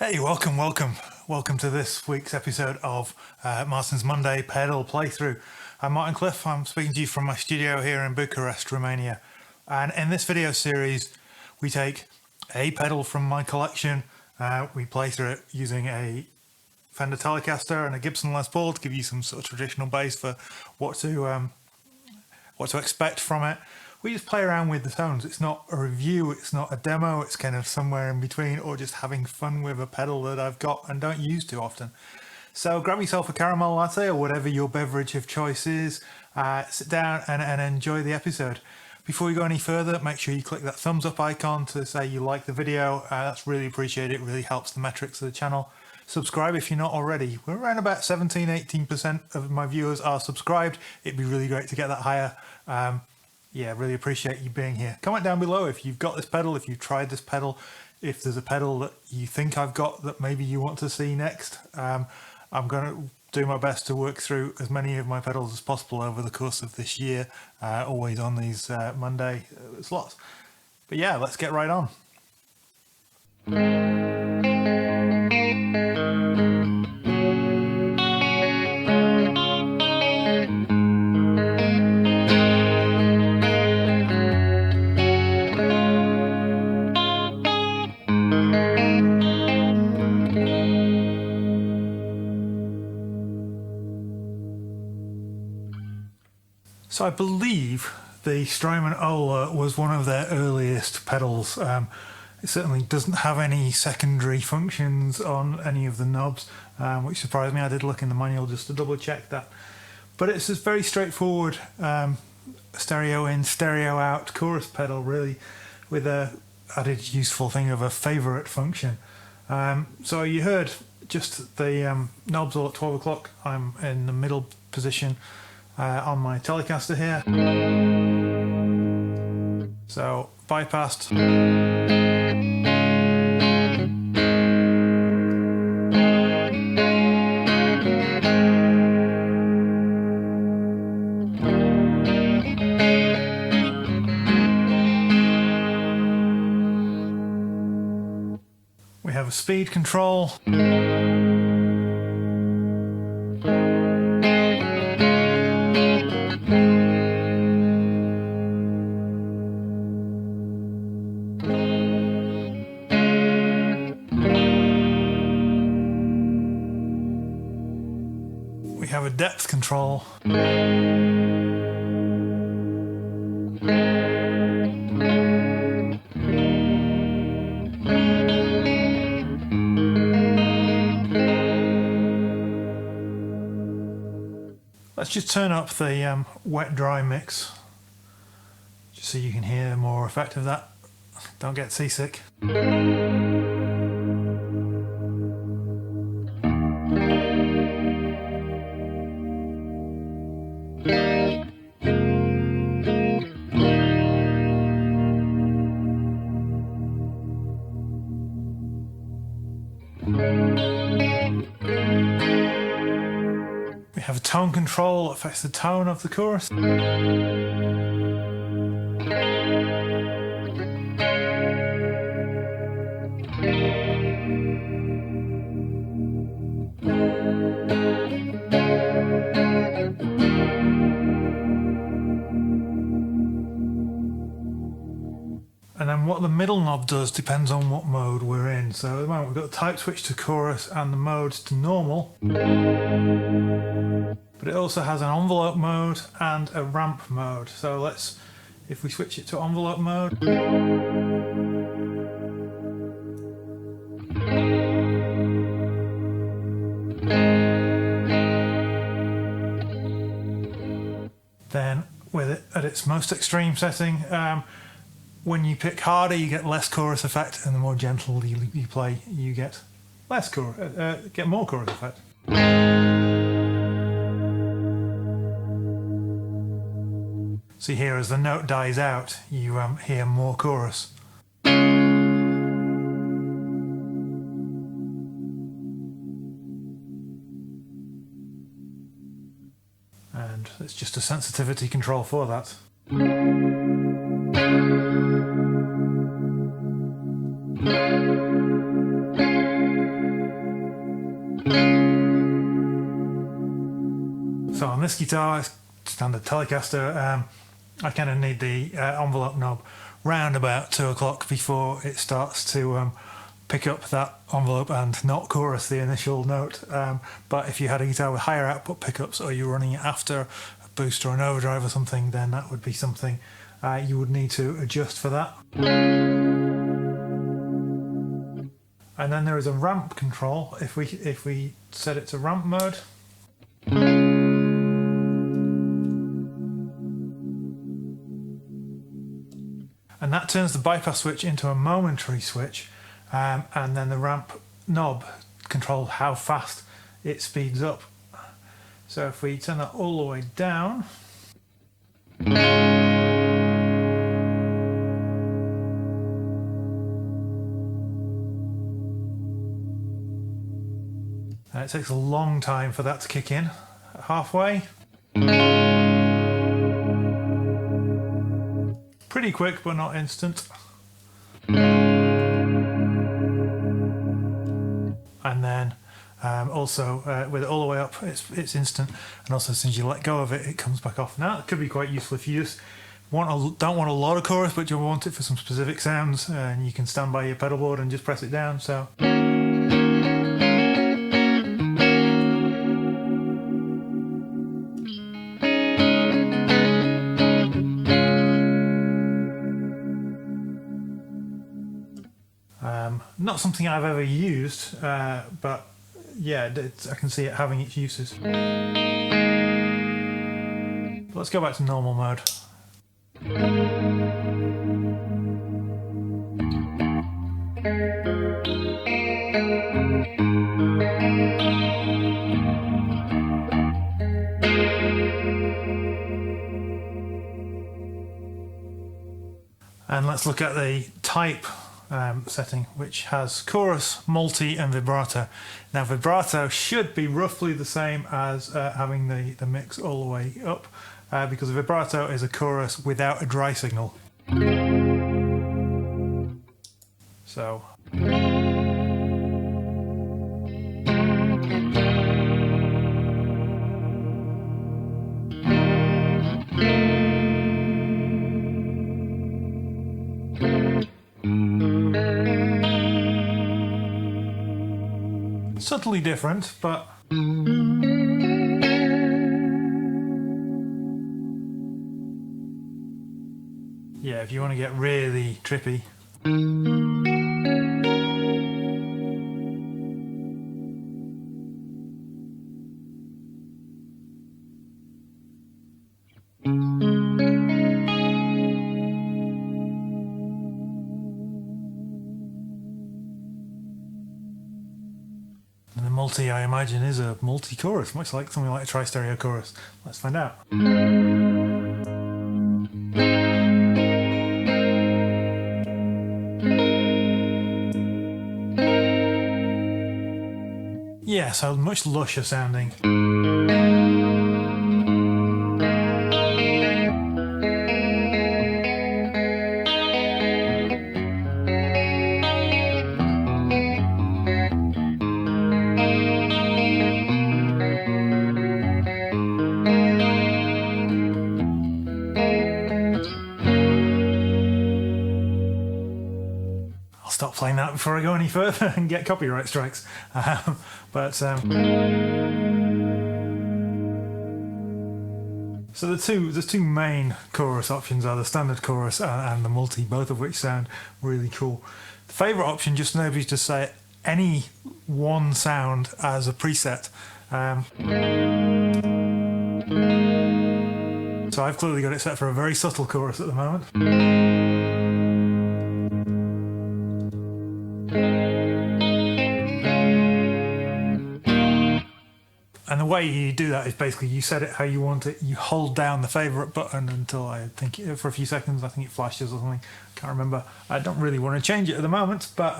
Hey, welcome to this week's episode of Martin's Monday pedal playthrough. I'm Martin Cliffe. I'm speaking to you from my studio here in Bucharest, Romania. And in this video series, we take a pedal from my collection. We play through it using a Fender Telecaster and a Gibson Les Paul to give you some sort of traditional bass for what to expect from it. We just play around with the tones. It's not a review, it's not a demo, it's kind of somewhere in between, or just having fun with a pedal that I've got and don't use too often. So grab yourself a caramel latte or whatever your beverage of choice is, sit down and enjoy the episode. Before we go any further, make sure you click that thumbs up icon to say you like the video. That's really appreciated. It really helps the metrics of the channel. Subscribe if you're not already. We're around about 17-18% of my viewers are subscribed. It'd be really great to get that higher. Yeah, really appreciate you being here. Comment down below if you've got this pedal, if you've tried this pedal, if there's a pedal that you think I've got that maybe you want to see next. I'm going to do my best to work through as many of my pedals as possible over the course of this year, always on these Monday slots. But yeah, let's get right on. So I believe the Strymon Ola was one of their earliest pedals. It certainly doesn't have any secondary functions on any of the knobs, which surprised me. I did look in the manual just to double check that. But it's a very straightforward stereo in, stereo out chorus pedal, really, with a added useful thing of a favourite function. So you heard just the knobs all at 12 o'clock. I'm in the middle position on my Telecaster here. So bypassed. We have a speed control. We have a depth control. Let's just turn up the wet-dry mix, just so you can hear more effect of that. Don't get seasick. We have a tone control that affects the tone of the chorus. And then what the middle knob does depends on what mode we're in. So at the moment we've got the type switch to chorus and the modes to normal. But it also has an envelope mode and a ramp mode. So if we switch it to envelope mode. Then with it at its most extreme setting, when you pick harder, you get less chorus effect, and the more gentle you play, you get less get more chorus effect. See here, as the note dies out, you hear more chorus. And it's just a sensitivity control for that. this guitar, it's standard Telecaster, I kind of need the envelope knob round about 2 o'clock before it starts to pick up that envelope and not chorus the initial note. But if you had a guitar with higher output pickups, or you're running it after a boost or an overdrive or something, then that would be something you would need to adjust for that. And then there is a ramp control. If we set it to ramp mode, and that turns the bypass switch into a momentary switch, and then the ramp knob controls how fast it speeds up. So if we turn that all the way down, it takes a long time for that to kick in. Halfway, pretty quick but not instant. And then also with it all the way up, it's instant, and also as soon as you let go of it, it comes back off. Now it could be quite useful if you just don't want a lot of chorus, but you want it for some specific sounds, and you can stand by your pedal board and just press it down. So not something I've ever used, but yeah, I can see it having its uses. But let's go back to normal mode. And let's look at the type setting, which has chorus, multi and vibrato. Now vibrato should be roughly the same as having the mix all the way up, because a vibrato is a chorus without a dry signal. So subtly different, but yeah, if you want to get really trippy. And the multi, I imagine, is a multi-chorus, much like something like a tri-stereo chorus. Let's find out. Yeah, so much lusher sounding. Stop playing that before I go any further and get copyright strikes. So the two main chorus options are the standard chorus and the multi, both of which sound really cool. The favourite option just enables you to set any one sound as a preset. So I've clearly got it set for a very subtle chorus at the moment. And the way you do that is basically you set it how you want it. You hold down the favourite button until I think for a few seconds. I think it flashes or something. Can't remember. I don't really want to change it at the moment, but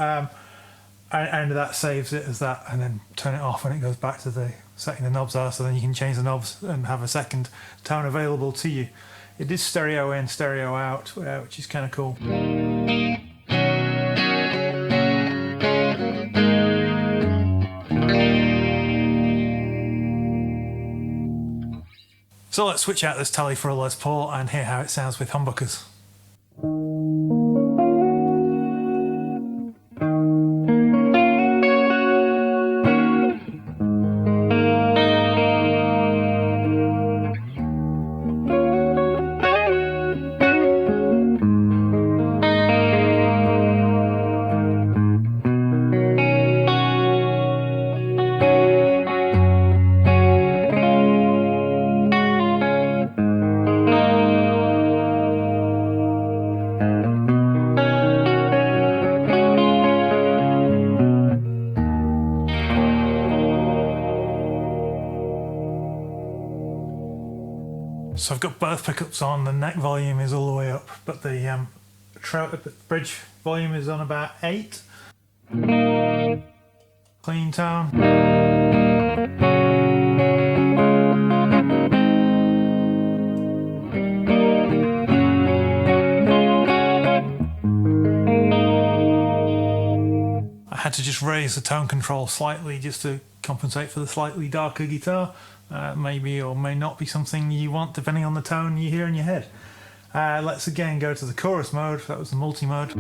and that saves it as that, and then turn it off when it goes back to the setting the knobs are. So then you can change the knobs and have a second tone available to you. It is stereo in, stereo out, which is kind of cool. So let's switch out this Tele for a Les Paul and hear how it sounds with humbuckers. So I've got both pickups on, the neck volume is all the way up, but the bridge volume is on about 8. Clean tone. I had to just raise the tone control slightly just to compensate for the slightly darker guitar. Maybe or may not be something you want depending on the tone you hear in your head. Let's again go to the chorus mode. That was the multi-mode.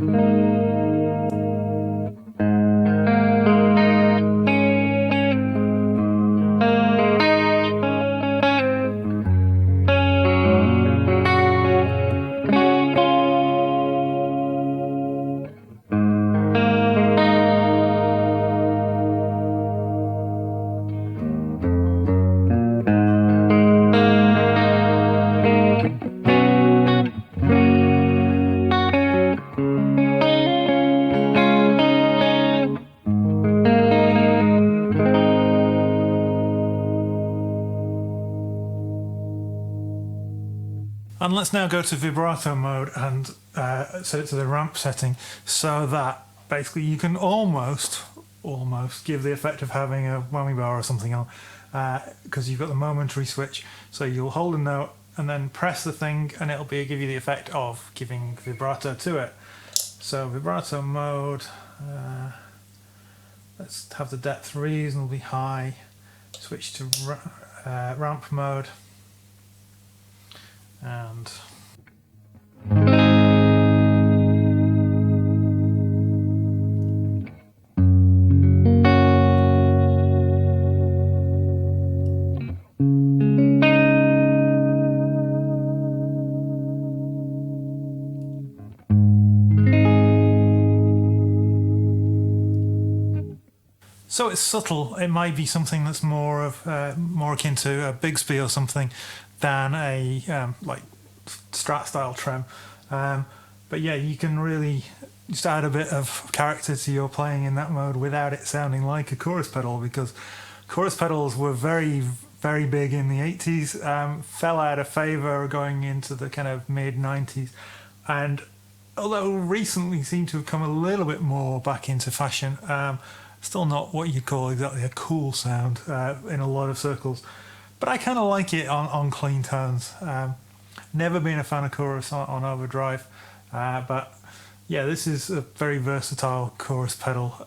And let's now go to vibrato mode and set it to the ramp setting so that basically you can almost give the effect of having a whammy bar or something on, because you've got the momentary switch. So you'll hold a note and then press the thing and it'll give you the effect of giving vibrato to it. So vibrato mode, let's have the depth reasonably high, switch to ramp mode. And so it's subtle. It might be something that's more akin to a Bigsby or something than a like Strat style trem, but yeah, you can really just add a bit of character to your playing in that mode without it sounding like a chorus pedal, because chorus pedals were very, very big in the 80s, fell out of favour going into the kind of mid 90s, and although recently seem to have come a little bit more back into fashion, still not what you'd call exactly a cool sound in a lot of circles. But I kind of like it on clean tones. Never been a fan of chorus on overdrive, but yeah, this is a very versatile chorus pedal.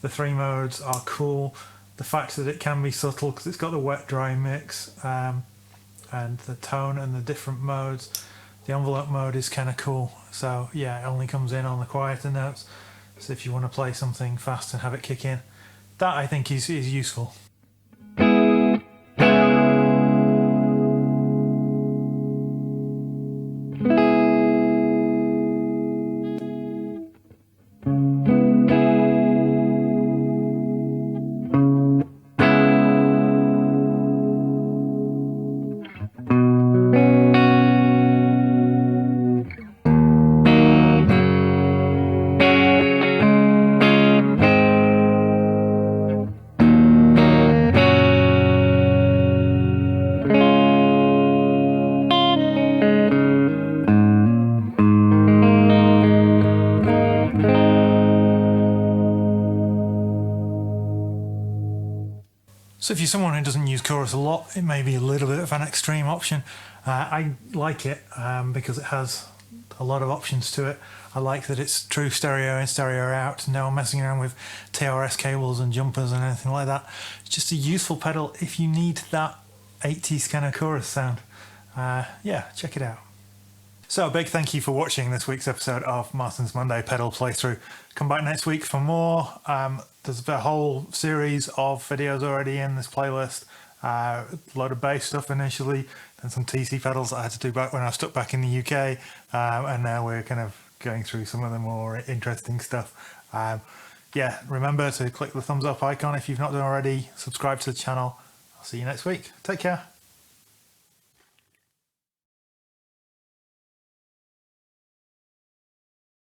The 3 modes are cool. The fact that it can be subtle because it's got the wet-dry mix and the tone and the different modes. The envelope mode is kind of cool. So yeah, it only comes in on the quieter notes. So if you want to play something fast and have it kick in, that I think is useful. So if you're someone who doesn't use chorus a lot, it may be a little bit of an extreme option. I like it because it has a lot of options to it. I like that it's true stereo in, stereo out, no messing around with TRS cables and jumpers and anything like that. It's just a useful pedal if you need that 80s kind of chorus sound. Yeah, check it out. So a big thank you for watching this week's episode of Marston's Monday pedal playthrough. Come back next week for more. There's a whole series of videos already in this playlist. A load of bass stuff initially, then some TC pedals that I had to do back when I was stuck back in the UK, and now we're kind of going through some of the more interesting stuff. Yeah, remember to click the thumbs up icon if you've not done already. Subscribe to the channel. I'll see you next week. Take care.